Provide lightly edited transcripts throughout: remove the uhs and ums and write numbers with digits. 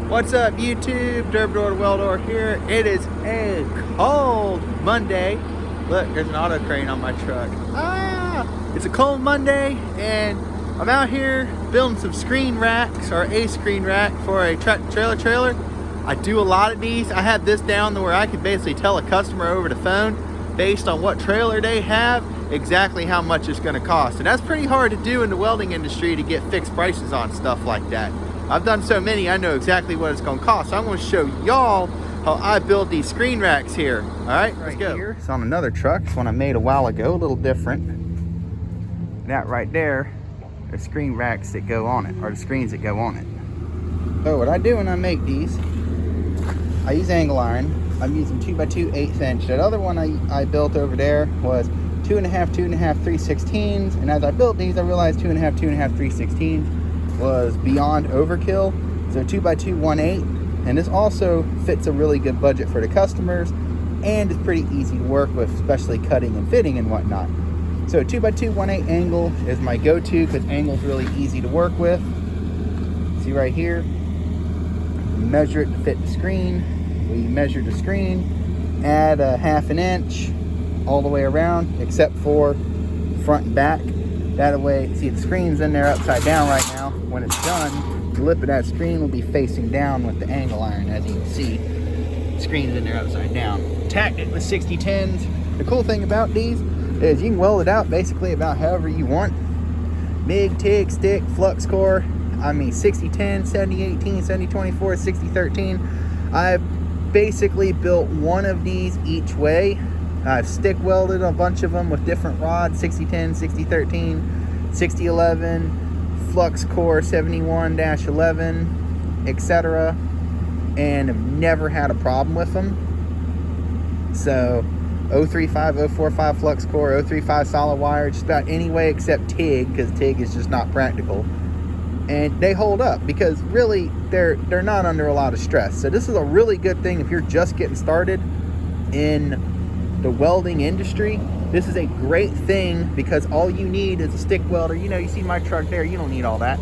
What's up, YouTube? Derpdoor Weldor here. It is a cold Monday. Look, there's an auto crane on my truck. It's a cold Monday, and I'm out here building some screen racks, or a screen rack for a trailer. I do a lot of these. I have this down to where I can basically tell a customer over the phone, based on what trailer they have, exactly how much it's going to cost. And that's pretty hard to do in the welding industry, to get fixed prices on stuff like that. I've done so many, I know exactly what it's going to cost. So I'm going to show y'all how I build these screen racks here. All right, let's go. Here, it's on another truck. It's one I made a while ago, a little different. That right there are screen racks that go on it, or the screens that go on it. So what I do when I make these, I use angle iron. I'm using 2x2 1/8 inch. That other one I built over there was 2.5, 2.5, 3/16. And as I built these, I realized 2.5, 2.5, 3/16 was beyond overkill. So 2x2 1/8. And this also fits a really good budget for the customers, and it's pretty easy to work with, especially cutting and fitting and whatnot. So 2x2 1/8 angle is my go-to, because angle is really easy to work with. See right here, measure it to fit the screen. We measure the screen, add a 1/2 inch all the way around, except for front and back. That way, see, the screen's in there upside down right now. When it's done, the lip of that screen will be facing down with the angle iron. As you can see, the screen's in there upside down. Tacked it with 6010s. The cool thing about these is you can weld it out basically about however you want. MIG, TIG, stick, flux core. I mean 6010, 7018, 7024, 6013. I've basically built one of these each way. I've stick welded a bunch of them with different rods, 6010, 6013, 6011, flux core 71-11, etc. And have never had a problem with them. So 035, 045 flux core, 035 solid wire, just about any way except TIG, because TIG is just not practical. And they hold up because really they're not under a lot of stress. So this is a really good thing if you're just getting started in the welding industry. This is a great thing because all you need is a stick welder. You know, you see my truck there, you don't need all that.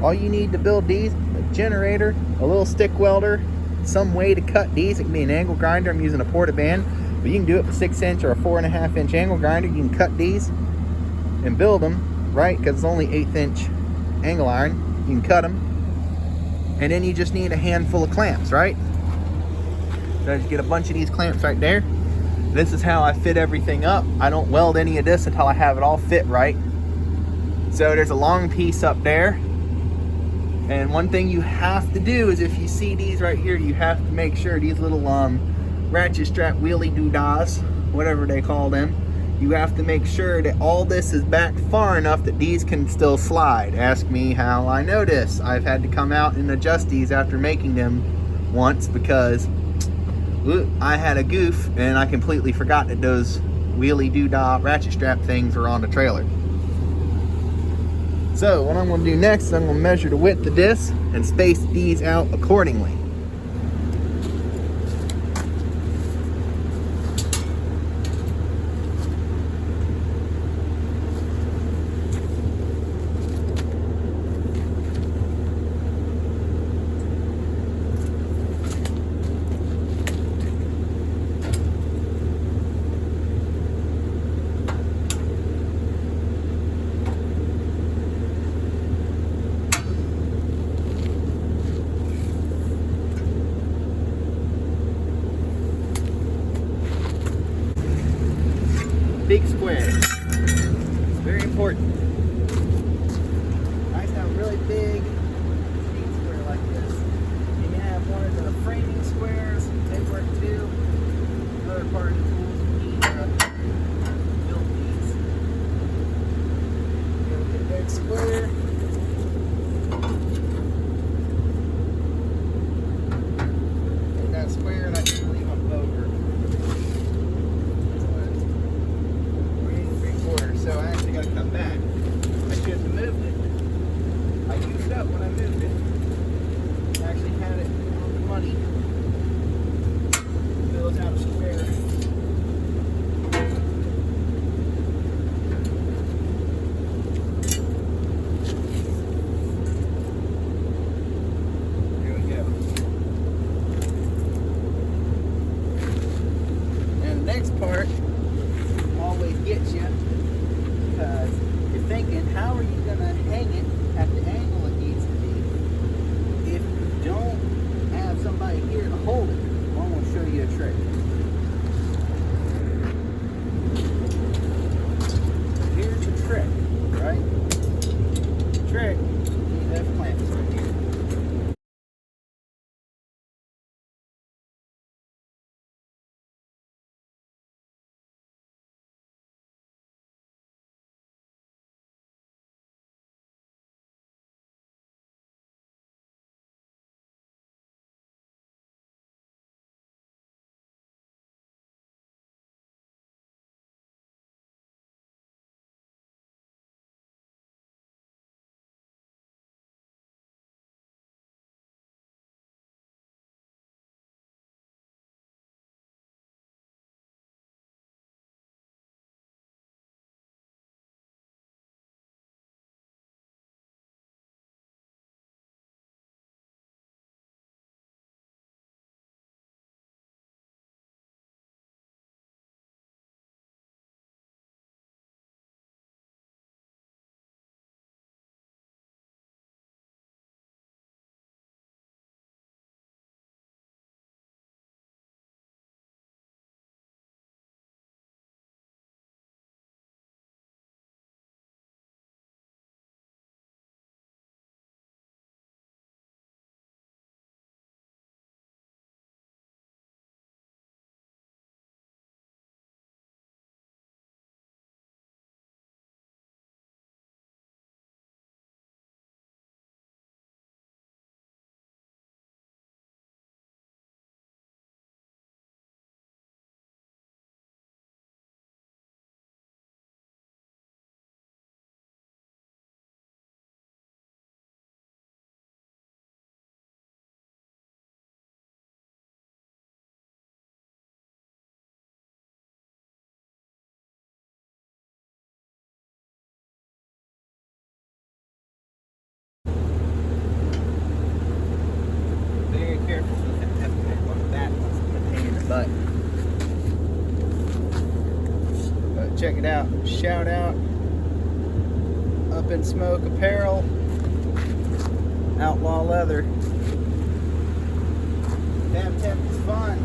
All you need to build these, a generator, a little stick welder, some way to cut these. It can be an angle grinder. I'm using a portaband, but you can do it with 6 inch or a 4.5 inch angle grinder. You can cut these and build them, right? Because it's only 1/8 inch angle iron. You can cut them, and then you just need a handful of clamps, right? So I just get a bunch of these clamps right there. This is how I fit everything up. I don't weld any of this until I have it all fit right. So there's a long piece up there, and one thing you have to do is, if you see these right here, you have to make sure these little ratchet strap wheelie doodads, whatever they call them, you have to make sure that all this is back far enough that these can still slide. Ask me how I know this. I've had to come out and adjust these after making them once, because I had a goof and I completely forgot that those wheelie doodah ratchet strap things were on the trailer. So what I'm going to do next is I'm going to measure the width of this and space these out accordingly. part always gets you, because you're thinking, how are you going to hang it at the angle it needs to be if you don't have somebody here to hold it? Well, I'm going to show you a trick. Here's the trick, right? The trick, these have clamps right here. Very careful with that F-pipe on the back once you put the pain in the butt. But check it out. Shout out Up in Smoke Apparel, Outlaw Leather. Fab Tech is fun.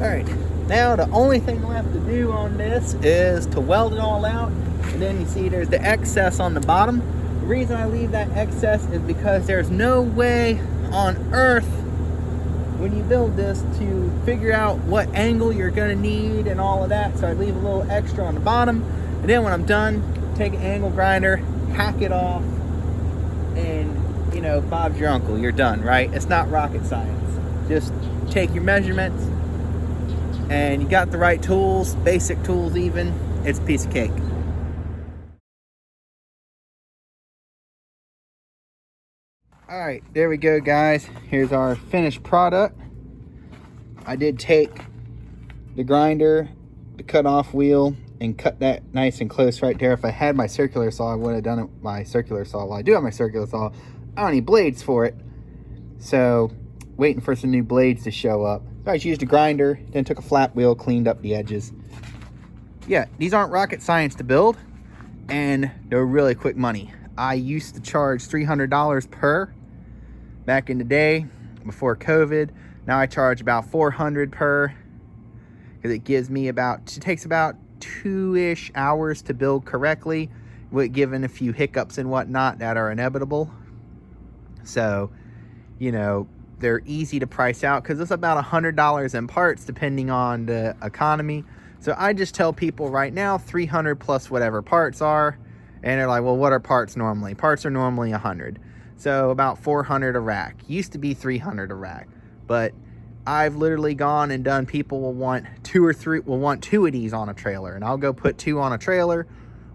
All right, now the only thing left to do on this is to weld it all out. And then you see there's the excess on the bottom. The reason I leave that excess is because there's no way on earth when you build this to figure out what angle you're gonna need and all of that. So I leave a little extra on the bottom. And then when I'm done, take an angle grinder, hack it off, and you know, Bob's your uncle, you're done, right? It's not rocket science. Just take your measurements and you got the right tools, basic tools even, it's a piece of cake. All right, there we go, guys. Here's our finished product. I did take the grinder, the cut-off wheel, and cut that nice and close right there. If I had my circular saw, I would have done it with my circular saw. Well, I do have my circular saw. I don't need blades for it. So, waiting for some new blades to show up. So I just used a grinder, then took a flat wheel, cleaned up the edges. Yeah, these aren't rocket science to build, and they're really quick money. I used to charge $300 per back in the day before COVID. Now I charge about $400 per, because it gives me about, it takes about 2-ish hours to build correctly, with given a few hiccups and whatnot that are inevitable. So, you know, they're easy to price out because it's about $100 in parts depending on the economy. So I just tell people right now 300 plus whatever parts are, and they're like, well, what are parts normally? Parts are normally 100. So about 400 a rack. Used to be 300 a rack, but I've literally gone and done, people will want 2 or 3, will want 2 of these on a trailer, and I'll go put 2 on a trailer,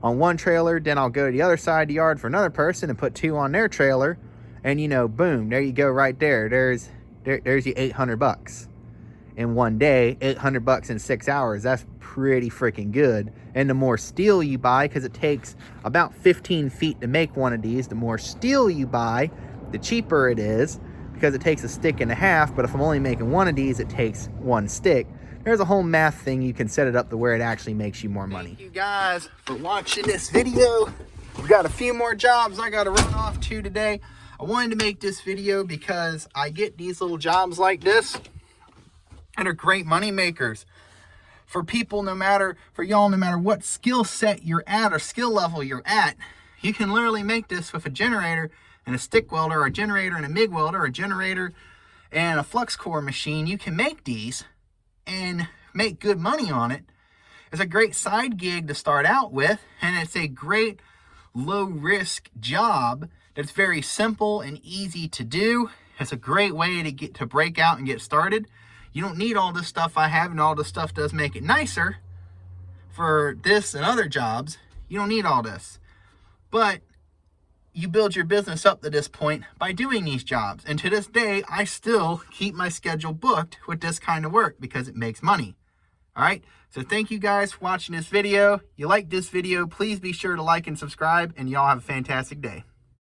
on one trailer, then I'll go to the other side of the yard for another person and put 2 on their trailer, and you know, boom, there you go right there. There's your $800 in one day. $800 in 6 hours. That's pretty freaking good. And the more steel you buy, because it takes about 15 feet to make one of these, the more steel you buy, the cheaper it is, because it takes a stick and a half. But if I'm only making one of these, it takes 1 stick. There's a whole math thing. You can set it up to where it actually makes you more money. Thank you guys for watching this video. We've got a few more jobs I got to run off to today. I wanted to make this video because I get these little jobs like this and are great money makers for people, no matter what skill set you're at or skill level you're at. You can literally make this with a generator and a stick welder, or a generator and a MIG welder, or a generator and a flux core machine. You can make these and make good money on it. It's a great side gig to start out with, and it's a great low risk job that's very simple and easy to do. It's a great way to break out and get started. You don't need all this stuff I have, and all this stuff does make it nicer for this and other jobs. You don't need all this. But you build your business up to this point by doing these jobs. And to this day, I still keep my schedule booked with this kind of work because it makes money. All right. So thank you guys for watching this video. You like this video, please be sure to like and subscribe, and y'all have a fantastic day.